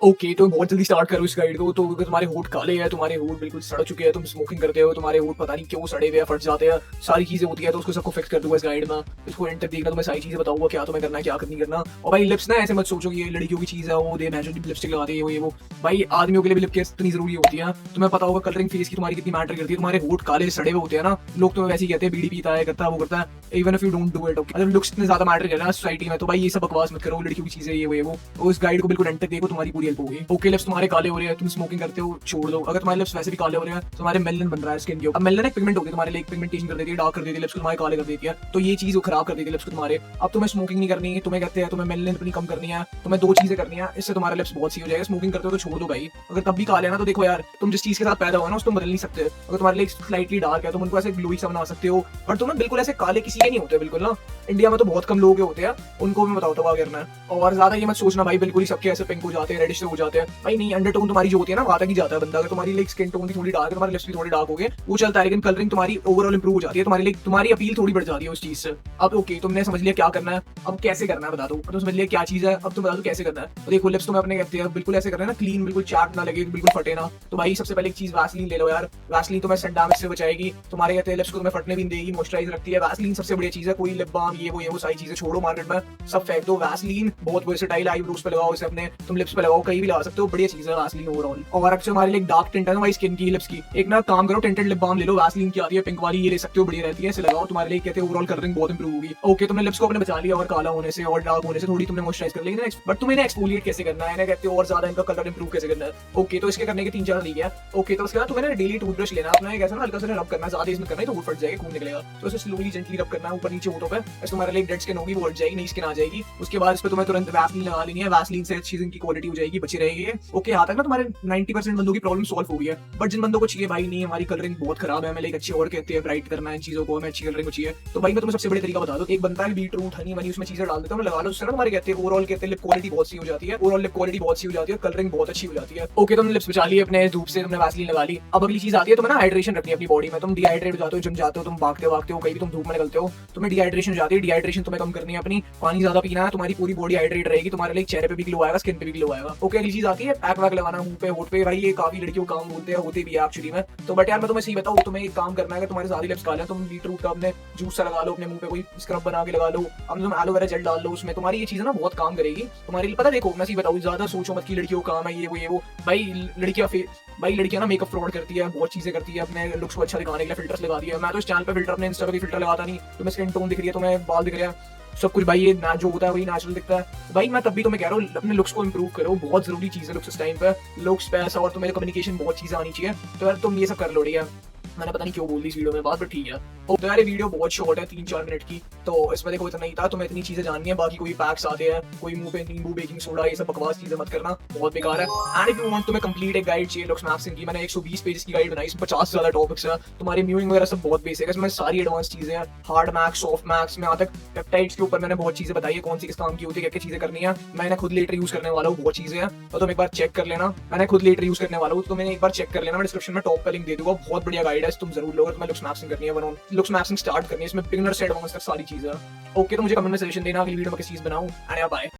Okay, तो बहुत जल्दी स्टार्ट करो इस गाइड को। तो अगर तुम्हारे होंठ काले हैं, तुम्हारे होंठ बिल्कुल सड़ चुके हैं, तुम स्मोकिंग करते हो, तुम्हारे होंठ पता नहीं क्यों सड़े हुए हैं, फट जाते हैं, सारी चीजें होती है, तो उसको सबको फिक्स कर दूंगा इस गाइड में। इसको एंड तक देखना, तो मैं सारी चीजें बताऊंगा क्या तुम्हें करना है, क्या नहीं करना। और भाई लिप्स ना ऐसे मत सोचो कि ये लड़कियों की चीज है, वो दे मैच लिपस्टिक लगाते हैं ये वो। भाई आदमियों के लिए भी लिप केयर इतनी जरूरी होती है। तुम्हें पता होगा कलरिंग फेस की तुम्हारी कितनी मैटर करती है। तुम्हारे होंठ काले सड़े हुए होते हैं ना, लोग तो वैसे ही कहते हैं बीड़ी पीता है, करता है, वो करता है। Even if you don't do it, okay. अगर लुक्स इतने ज्यादा मैटर कर रहा है सोसाइटी में, तो भाई ये सब बकवास मत करो, लड़कियों की चीजें ये वो। तो इस गाइड को बिल्कुल एंड तक देखो, तुम्हारी पूरी हेल्प होगी। ओके, लिप्स तुम्हारे काले हो रहे हैं, तुम स्मोकिंग करते हो, छोड़ दो। अगर तुम्हारे लिप्स वैसे भी काले हो रहे हैं, तो तुम्हारे मेलनिन बन रहा है स्किन के ऊपर। अब मेलनिन एक पिगमेंट होती है तुम्हारे लिए, पिगमेंटेशन कर देती है, डार्क कर देती है, लिप्स को तुम्हारे काले कर देती है। तो ये चीज खराब कर देती है लिप्स को तुम्हारे। अब तुम्हें स्मोकिंग नहीं करनी है, तुम्हें कहते हैं तुम्हें मेलनिन अपनी कम करनी है, तुम्हें दो चीजें करनी है, इससे तुम्हारा लिप्स बहुत सही हो जाएगा। स्मोकिंग करते हो तो छोड़ दो भाई। अगर तब भी काले है ना, तो देखो यार, तुम जिस चीज के साथ पैदा हुआ ना उसको बदल नहीं सकते। अगर तुम्हारे लिए स्लाइटली डार्क है, तुम उनको ऐसे ग्लोई सा बना सकते हो, पर तुम बिल्कुल ऐसे काले किसी के नहीं होते बिल्कुल ना। इंडिया में तो बहुत कम लोग होते हैं, उनको भी बताओ क्या करना है। और ज्यादा ये मत सोचना भाई बिल्कुल ही सबके ऐसे पिंक हो जाते हैं, रेडिश हो जाते हैं। भाई नहीं, अंडरटोन तुम्हारी जो होती है ना वहां तक ही जाता है बंदा। अगर तुम्हारी लाइक स्किन टोन भी थोड़ी डार्क है, तुम्हारे लिप्स भी थोड़ी डार्क हो गए, वो चलता है, लेकिन कलरिंग तुम्हारी ओवरऑल इंप्रूव हो जाती है, तुम्हारी लाइक तुम्हारी अपील थोड़ी बढ़ जाती है उस चीज से। अब ओके, तुमने समझ लिया क्या करना है, अब कैसे करना है बता दो। तुम समझ लिया क्या चीज है, अब तुम बता दो कैसे करना है। तो देखो लिप्स तुम्हें अपने कहते हैं बिल्कुल ऐसे करना है ना, क्लीन, बिल्कुल चैप ना लगे, बिल्कुल फटे ना। तो भाई सबसे पहले एक चीज वैसलीन ले लो यार। वैसलीन तुम्हें सन डैमेज से बचाएगी, तुम्हारे कहते हैं लिप्स को तुम्हें फटने भी नहीं देगी, मॉइस्चराइज रखती है। वैसलीन सबसे बढ़िया चीज है। कोई लिप बाम ये वो सारी चीजें छोड़ो मार्केट में, सब फेंक दो। वैसलीन बहुत वर्सेटाइल, आईब्रोज पे लगाओ इसे, अपने तुम लिप्स पे लगाओ, कहीं भी लगा सकते हो, बढ़िया चीज है वैसलीन ओवरऑल। और अक्सर हमारे लिए डार्क टिंट है ना भाई स्किन की, लिप्स की, एक ना काम करो, टिंटेड लिप बाम ले लो, वैसलीन की आती है पिंक वाली, ये ले सकते हो, बढ़िया रहती है, इसे लगाओ, तुम्हारे लिए कहते हैं ओवरऑल कलरिंग बहुत इंप्रूव होगी। ओके, तुमने लिप्स को अपने बचा लिया और काला होने से और डार्क होने से, थोड़ी तुमने मॉइस्चराइज कर ली, बट तुम्हें एक्सफोलिएट कैसे करना है, कहते हो और ज्यादा इनका कलर इंप्रूव कैसे करना है। ओके, तो इसके करने के 3-4 तरीके हैं। ओके, तो उसके बाद तुम्हें डेली टूथब्रश लेना है अपना, एक ऐसा ना हल्का सा रब करना है, ज्यादा इसमें करना है तो वो फट जाएगा, खून निकलेगा। तो इसे स्लोली जेंटली रब करना है ऊपर नीचे होठों पे, ऐसे तुम्हारे लिए डेड स्किन होगी वो हट जाएगी, नई स्किन आ जाएगी। उसके बाद इस पे तुम्हें तुरंत वैसलीन लगा लेनी है, वैसलीन से अच्छी इनकी क्वालिटी हो जाएगी, बची रहेगी। ओके, यहाँ तक ना तुम्हारे 90% बंदों की प्रॉब्लम सॉल्व हो गई है। बट जिन बंदों को चाहिए भाई नहीं हमारी कलरिंग बहुत खराब है, हमें लाइक अच्छी और कहते हैं ब्राइट करना है चीजों को, हमें अच्छी कलरिंग चाहिए, तो भाई मैं तुम्हें सबसे बड़े तरीका बता दूं। एक बनता है बीट रूट, हनी वनी, उसमें चीजें डाल देता हूं, लगा लो, उससे ना तुम्हारे कहते हैं ओवरऑल कहते हैं लिप क्वालिटी बहुत सी हो जाती है, ओवरऑल लिप क्वालिटी बहुत सी हो जाती है, कलरिंग बहुत अच्छी हो जाती है। ओके, तुमने लिप्स बचा ली अपने धूप से, तुमने वैसलीन लगा ली। अब अगली चीज आती है, तुम्हें ना हाइड्रेशन रखनी है अपनी बॉडी में। तुम डिहाइड्रेट हो जाते हो, जिम जाते हो, तुम भागते हो, कहीं भी तुम धूप में निकलते हो, तुम्हें डिहाइड्रेशन हो जाती है। डिहाइड्रेशन तुम्हें कम करनी है अपनी, पानी ज्यादा पीना है, तुम्हारी पूरी बॉडी हाइड्रेट रहेगी, तुम्हारे लिए चेहरे पे भी ग्लो आएगा, स्किन पे भी ग्लो आएगा। ओके, अगली चीज आती है पैक वैक लगाना मुंह पे, होठ पे। भाई ये काफी लड़कियों काम बोलते हैं, होते भी है एक्चुअली में। तो बट यार मैं तुम्हें सही बताऊं, तुम्हें एक काम करना है, अगर तुम्हारे सारी लिप्स काले हैं, तुम बीटरूट का अपने जूस सा लगा लो, अपने मुंह पे कोई स्क्रब बना के लगा लो, अब तुम एलोवेरा जेल डाल लो उसमें, तुम्हारी ये चीज ना बहुत काम करेगी तुम्हारे लिए। पता देखो मैं सही बताऊं, ज्यादा सोचो मत कि लड़कियों का काम है ये वो। भाई लड़कियां ना मेकअप फ्रॉड करती है, बहुत चीजें करती है, अपने लुक्स को अच्छा दिखाने के लिए फिल्टर्स लगाती है। मैं तो इस चैनल पे फिल्टर, अपने इंस्टा पे भी फिल्टर लगाता नहीं। तुम्हें स्किन टोन दिख रही है, तुम्हें बाल दिख रहे हैं, सब कुछ भाई ये जो होता है वही नेचुरल दिखता है। भाई मैं तब भी तुम्हें कह रहा हूँ अपने लुक्स को इंप्रूव करो, बहुत जरूरी चीज है लुक्स इस टाइम पे, लुक्स पैसा और तुम्हें कम्युनिकेशन बहुत चीजें आनी चाहिए। तो यार तुम ये सब कर लो। ठीक है, मैंने पता नहीं क्यों बोल दी इस वीडियो में बात, बट ठीक है। तो यार ये वीडियो बहुत शॉर्ट है, 3-4 मिनट की, तो इसमें देखो इतना ही था। तुम्हें इतनी चीजें जाननी है, बाकी कोई पैक्स आते हैं, कोई मुंह पे नींबू, बेकिंग सोडा, ये सब बकवास चीजें मत करना, बहुत बेकार है। एंड इफ यू वांट, तुम्हें कंप्लीट एक गाइड चाहिए लुक्स मैप्स की, मैंने 120 पेजेस की गाइड बनाई, इसमें 50 से ज्यादा टॉपिक्स है, तुम्हारे म्यूइंग वगैरह सब बहुत बेसिक है, इसमें सारी एडवांस चीजें हैं, हार्ड मैक्स, सॉफ्ट मैक्स में, यहाँ तक पेप्टाइड्स के ऊपर मैंने बहुत चीजें बताई है, कौन सी किस काम की होती है, क्या चीजें करनी है। मैंने खुद लेटर यूज करने वाला हूँ, बहुत चीजें हैं, तो तुम एक बार चेक कर लेना। मैंने खुद लेटर यूज करने वाला हूँ, तो मैंने एक बार चेक कर लेना, मैं डिस्क्रिप्शन में टॉप पे लिंक दे दूंगा, बहुत बढ़िया गाइड है, तुम जरूर लो। तुम्हें लुक्स मैप्सिंग करनी है, लुक्स मैप्सिंग स्टार्ट करनी है, इसमें बिगिनर से एडवांस तक सारी चीजें। ओके, तो मुझे कमेंट में सजेशन देना अगली वीडियो में किस चीज बनाऊं। And bye.